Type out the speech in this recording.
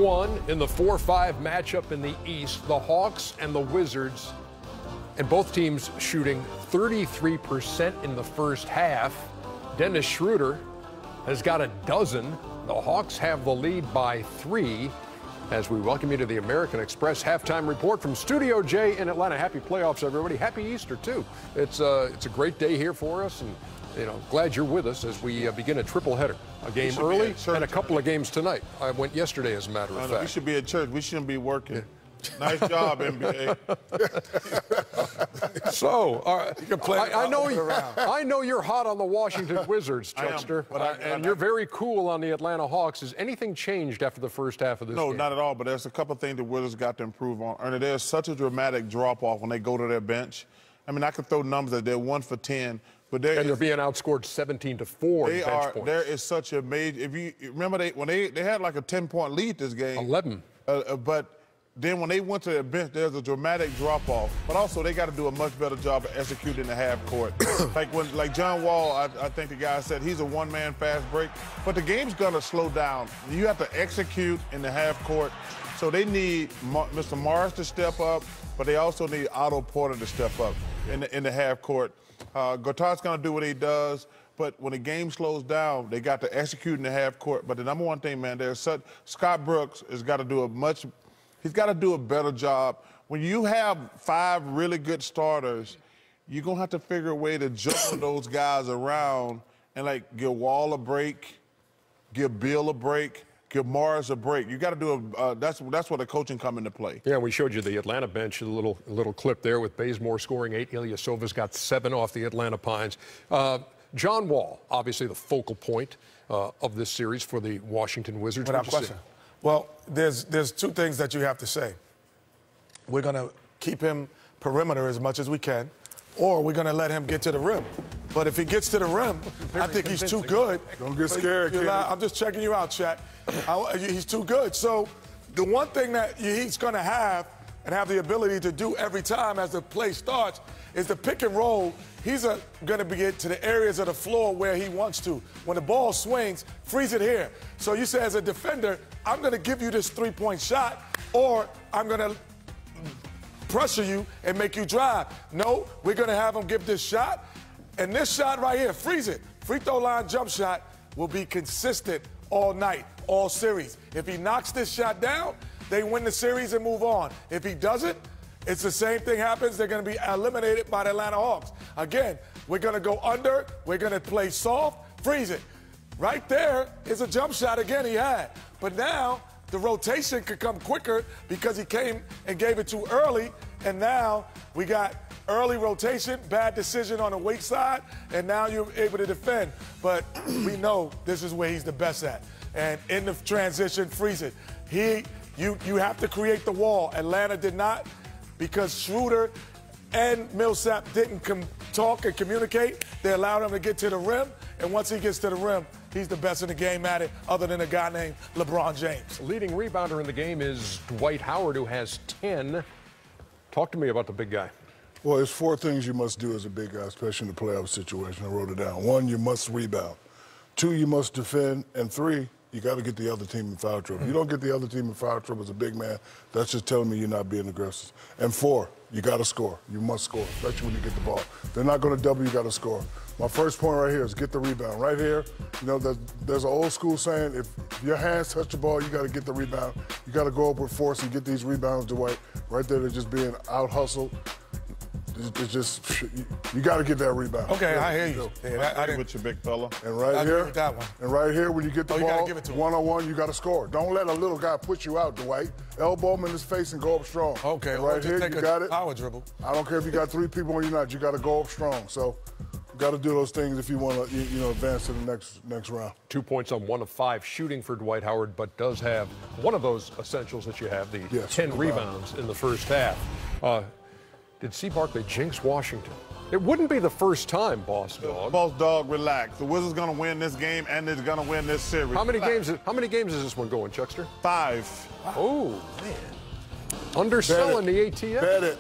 1 in the 4-5 matchup in the East, the Hawks and the Wizards, and both teams shooting 33% in the first half. Dennis Schroeder has got a dozen. The Hawks have the lead by 3. As we welcome you to the American Express halftime report from Studio J in Atlanta. Happy playoffs, everybody. Happy Easter, too. It's a great day here for us, and glad you're with us as we begin a triple header. A game early and a couple of games tonight. I went yesterday, as a matter of fact. We should be at church. We shouldn't be working. Yeah. Nice job, NBA. So, I know you're hot on the Washington Wizards, Chuckster, and you're very cool on the Atlanta Hawks. Has anything changed after the first half of this game? No, not at all, but there's a couple of things the Wizards got to improve on. Ernie, there's such a dramatic drop-off when they go to their bench. I mean, I could throw numbers that they're 1 for 10. But they're being outscored 17-4 in bench points. There is such a major. If you remember, when they had like a 10-point lead this game. 11. But then when they went to their bench, there's a dramatic drop-off. But also, they got to do a much better job of executing the half court. like John Wall, I think the guy said, he's a one-man fast break. But the game's going to slow down. You have to execute in the half court. So they need Mr. Morris to step up, but they also need Otto Porter to step up in the half court. Gotar's going to do what he does, but when the game slows down, they got to execute in the half court. But the number one thing, man, Scott Brooks has got to do he's got to do a better job. When you have 5 really good starters, you're going to have to figure a way to juggle those guys around and, like, give Wall a break, give Bill a break, give Morris a break. You got to do that's where the coaching come into play. Yeah, we showed you the Atlanta bench, a little clip there with Bazemore scoring 8. Ilyasova's got 7 off the Atlanta Pines. John Wall, obviously the focal point of this series for the Washington Wizards. Without question. Well, there's 2 things that you have to say. We're going to keep him perimeter as much as we can, or we're going to let him get to the rim. But if he gets to the rim, I think he's too good. Don't get scared, kid. I'm just checking you out, Chat. He's too good. So the one thing that he's going to have and have the ability to do every time as the play starts is the pick and roll. He's going to get to the areas of the floor where he wants to. When the ball swings, freeze it here. So you say, as a defender, I'm going to give you this 3-point shot, or I'm going to pressure you and make you drive. No, we're going to have him give this shot, and this shot right here, freeze it. Free throw line jump shot will be consistent all night, all series. If he knocks this shot down, they win the series and move on. If he doesn't, it's the same thing happens. They're going to be eliminated by the Atlanta Hawks. Again, we're going to go under. We're going to play soft, freeze it. Right there is a jump shot again he had. But now the rotation could come quicker because he came and gave it too early. And now we got early rotation, bad decision on the weak side, and now you're able to defend. But we know this is where he's the best at. And in the transition, freeze it. You have to create the wall. Atlanta did not, because Schroeder and Millsap didn't talk and communicate. They allowed him to get to the rim, and once he gets to the rim, he's the best in the game at it, other than a guy named LeBron James. The leading rebounder in the game is Dwight Howard, who has 10. Talk to me about the big guy. Well, there's 4 things you must do as a big guy, especially in the playoff situation. I wrote it down. 1, you must rebound. 2, you must defend. And 3, you got to get the other team in foul trouble. If you don't get the other team in foul trouble as a big man, that's just telling me you're not being aggressive. And 4, you got to score. You must score, especially when you get the ball. They're not going to double, you got to score. My first point right here is get the rebound. Right here, there's an old school saying, if your hands touch the ball, you got to get the rebound. You got to go up with force and get these rebounds, Dwight. Right there, they're just being out-hustled. It's just, you got to get that rebound. Okay, I hear you. Yeah, I agree with you, big fella. And right here, with that one. And right here, when you get the ball, one-on-one, you got to score. Don't let a little guy put you out, Dwight. Elbow him in his face and go up strong. Okay, and right here, you got it. Power dribble. I don't care if you got 3 people on you not. You got to go up strong. So you got to do those things if you want to, advance to the next round. 2 points on 1 of 5 shooting for Dwight Howard, but does have one of those essentials that you have, the 10 rebounds in the first half. Did C. Barkley jinx Washington? It wouldn't be the first time, Boss Dog. Boss Dog, relax. The Wizards going to win this game, and they're going to win this series. How many games is this one going, Chuckster? 5. Oh, man. Underselling the ATS. Bet it.